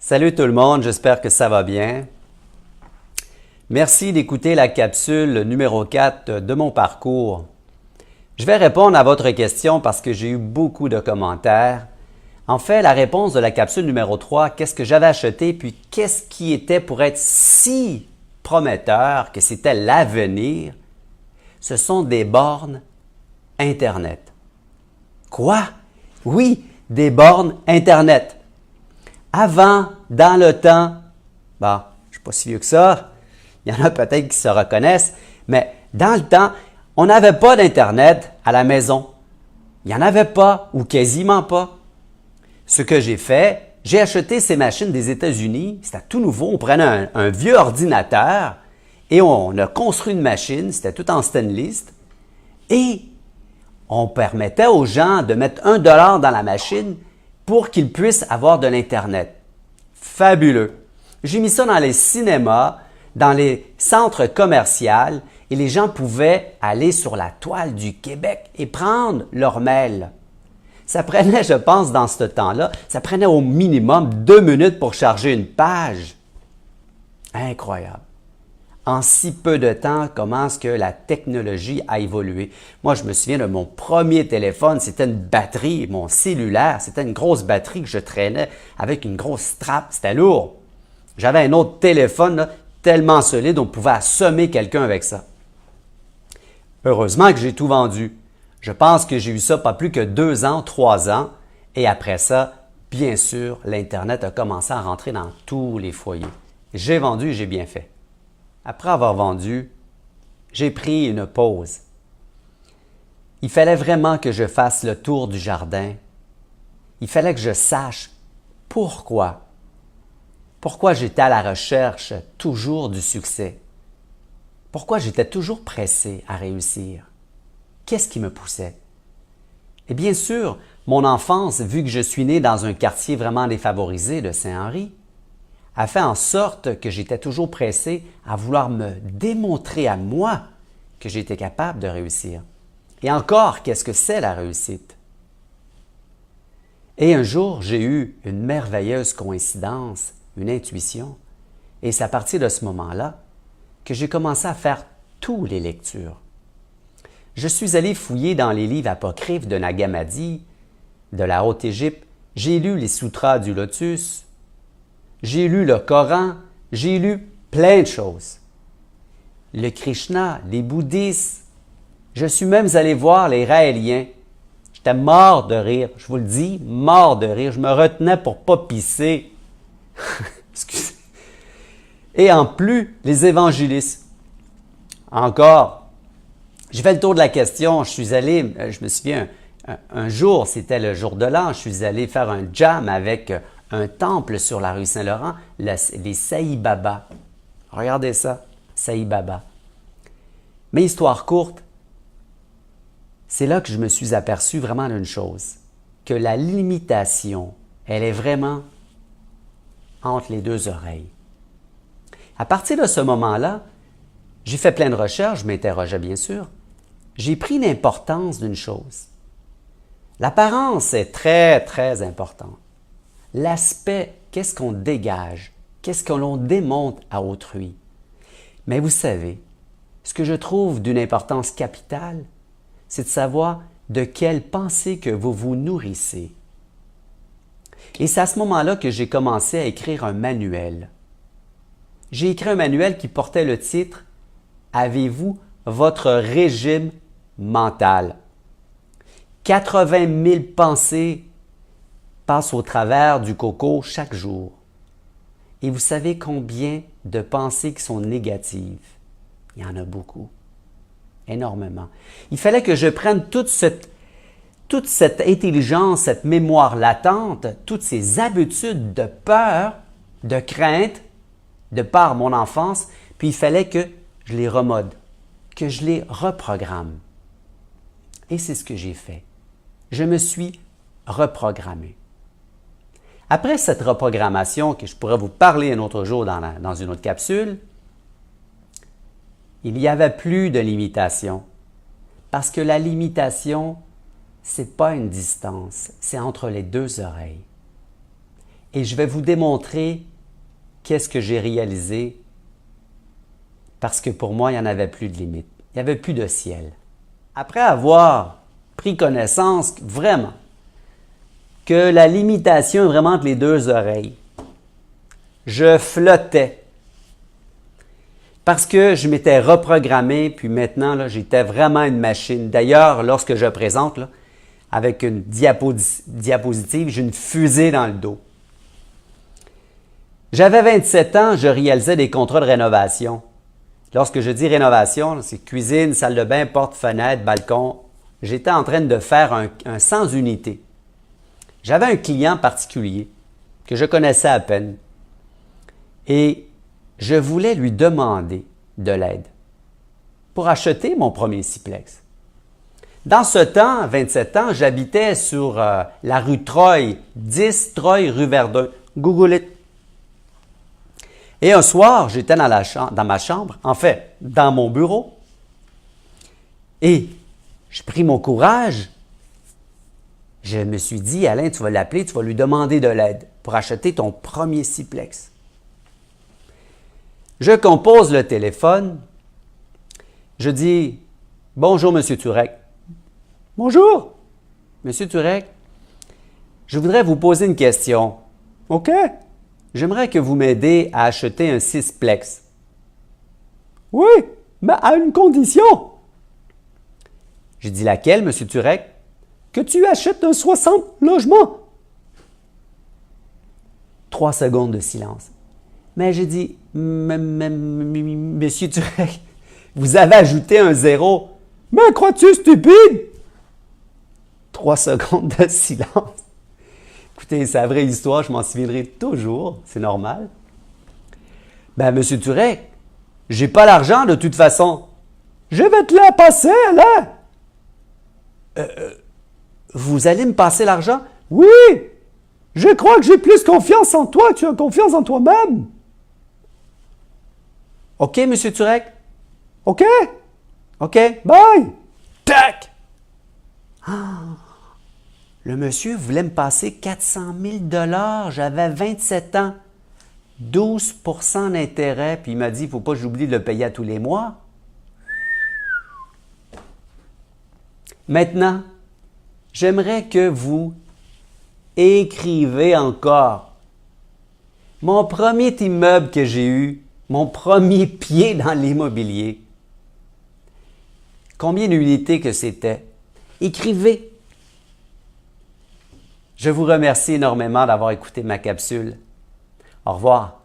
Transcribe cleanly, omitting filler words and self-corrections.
Salut tout le monde, j'espère que ça va bien. Merci d'écouter la capsule numéro 4 de mon parcours. Je vais répondre à votre question parce que j'ai eu beaucoup de commentaires. En fait, la réponse de la capsule numéro 3, qu'est-ce que j'avais acheté, puis qu'est-ce qui était pour être si prometteur que c'était l'avenir, ce sont des bornes Internet. Quoi? Oui, des bornes Internet. Avant, dans le temps, je ne suis pas si vieux que ça, il y en a peut-être qui se reconnaissent, mais dans le temps, on n'avait pas d'Internet à la maison. Il n'y en avait pas ou quasiment pas. Ce que j'ai fait, j'ai acheté ces machines des États-Unis, c'était tout nouveau, on prenait un vieux ordinateur et on a construit une machine, c'était tout en stainless, et on permettait aux gens de mettre $1 dans la machine pour qu'ils puissent avoir de l'Internet. Fabuleux! J'ai mis ça dans les cinémas, dans les centres commerciaux et les gens pouvaient aller sur la toile du Québec et prendre leur mail. Ça prenait, je pense, dans ce temps-là, ça prenait au minimum 2 minutes pour charger une page. Incroyable! En si peu de temps, comment est-ce que la technologie a évolué? Moi, je me souviens de mon premier téléphone, c'était une batterie, mon cellulaire, c'était une grosse batterie que je traînais avec une grosse strap, c'était lourd. J'avais un autre téléphone là, tellement solide, on pouvait assommer quelqu'un avec ça. Heureusement que j'ai tout vendu. Je pense que j'ai eu ça pas plus que 2 ans, 3 ans, et après ça, bien sûr, l'Internet a commencé à rentrer dans tous les foyers. J'ai vendu et j'ai bien fait. Après avoir vendu, j'ai pris une pause. Il fallait vraiment que je fasse le tour du jardin. Il fallait que je sache pourquoi. Pourquoi j'étais à la recherche toujours du succès. Pourquoi j'étais toujours pressé à réussir. Qu'est-ce qui me poussait? Et bien sûr, mon enfance, vu que je suis né dans un quartier vraiment défavorisé de Saint-Henri, a fait en sorte que j'étais toujours pressé à vouloir me démontrer à moi que j'étais capable de réussir. Et encore, qu'est-ce que c'est la réussite? Et un jour, j'ai eu une merveilleuse coïncidence, une intuition, et c'est à partir de ce moment-là que j'ai commencé à faire toutes les lectures. Je suis allé fouiller dans les livres apocryphes de Nag Hammadi, de la Haute-Égypte, j'ai lu les Sutras du Lotus, j'ai lu le Coran, j'ai lu plein de choses. Le Krishna, les bouddhistes, je suis même allé voir les Raéliens. J'étais mort de rire, je vous le dis, mort de rire. Je me retenais pour pas pisser. Excusez. Et en plus, les évangélistes. Encore, j'ai fait le tour de la question, je suis allé, je me souviens, un jour, c'était le jour de l'an, je suis allé faire un jam avec un temple sur la rue Saint-Laurent, les Sai Baba. Regardez ça, Sai Baba. Mais histoire courte, c'est là que je me suis aperçu vraiment d'une chose, que la limitation, elle est vraiment entre les deux oreilles. À partir de ce moment-là, j'ai fait plein de recherches, je m'interrogeais bien sûr, j'ai pris l'importance d'une chose. L'apparence est très, très importante. L'aspect, qu'est-ce qu'on dégage, qu'est-ce que l'on démontre à autrui. Mais vous savez, ce que je trouve d'une importance capitale, c'est de savoir de quelle pensée que vous vous nourrissez. Et c'est à ce moment-là que j'ai commencé à écrire un manuel. J'ai écrit un manuel qui portait le titre « Avez-vous votre régime mental ?» 80 000 pensées passent au travers du coco chaque jour. Et vous savez combien de pensées qui sont négatives? Il y en a beaucoup. Énormément. Il fallait que je prenne toute cette intelligence, cette mémoire latente, toutes ces habitudes de peur, de crainte, de par mon enfance, puis il fallait que je les remode, que je les reprogramme. Et c'est ce que j'ai fait. Je me suis reprogrammé. Après cette reprogrammation, que je pourrais vous parler un autre jour dans une autre capsule, il n'y avait plus de limitation. Parce que la limitation, ce n'est pas une distance, c'est entre les deux oreilles. et je vais vous démontrer qu'est-ce que j'ai réalisé parce que pour moi, il n'y en avait plus de limite. Il n'y avait plus de ciel. Après avoir pris connaissance vraiment que la limitation est vraiment entre les deux oreilles, je flottais parce que je m'étais reprogrammé, puis maintenant, là, j'étais vraiment une machine. D'ailleurs, lorsque je présente, là, avec une diapositive, j'ai une fusée dans le dos. J'avais 27 ans, je réalisais des contrats de rénovation. Lorsque je dis rénovation, c'est cuisine, salle de bain, porte, fenêtre, balcon. J'étais en train de faire un 100 unités. J'avais un client particulier que je connaissais à peine et je voulais lui demander de l'aide pour acheter mon premier sixplex. Dans ce temps, 27 ans, j'habitais sur la rue Troy, 10 Troy, rue Verdun. Google it. Et un soir, j'étais dans ma chambre, en fait, dans mon bureau, et j'ai pris mon courage. Je me suis dit, Alain, tu vas l'appeler, tu vas lui demander de l'aide pour acheter ton premier sixplex. Je compose le téléphone. Je dis, bonjour, Monsieur Turek. Bonjour, Monsieur Turek. Je voudrais vous poser une question. OK. J'aimerais que vous m'aidiez à acheter un sixplex. Oui, mais à une condition. J'ai dit laquelle, Monsieur Turek? Que tu achètes un 60 logements. 3 secondes de silence. Mais j'ai dit, Monsieur Turek, vous avez ajouté un zéro. Mais crois-tu stupide? 3 secondes de silence. Écoutez, c'est la vraie histoire, je m'en souviendrai toujours, c'est normal. Ben, Monsieur Turek, j'ai pas l'argent de toute façon. Je vais te la passer, là. Vous allez me passer l'argent? Oui! Je crois que j'ai plus confiance en toi que tu as confiance en toi-même. OK, Monsieur Turek? OK? OK, bye! Tac! Le monsieur voulait me passer 400 000 $. J'avais 27 ans. 12 % d'intérêt. Puis il m'a dit, il ne faut pas que j'oublie de le payer à tous les mois. Maintenant, j'aimerais que vous écrivez encore. Mon premier immeuble que j'ai eu, mon premier pied dans l'immobilier. Combien d'unités que c'était? Écrivez. Je vous remercie énormément d'avoir écouté ma capsule. Au revoir.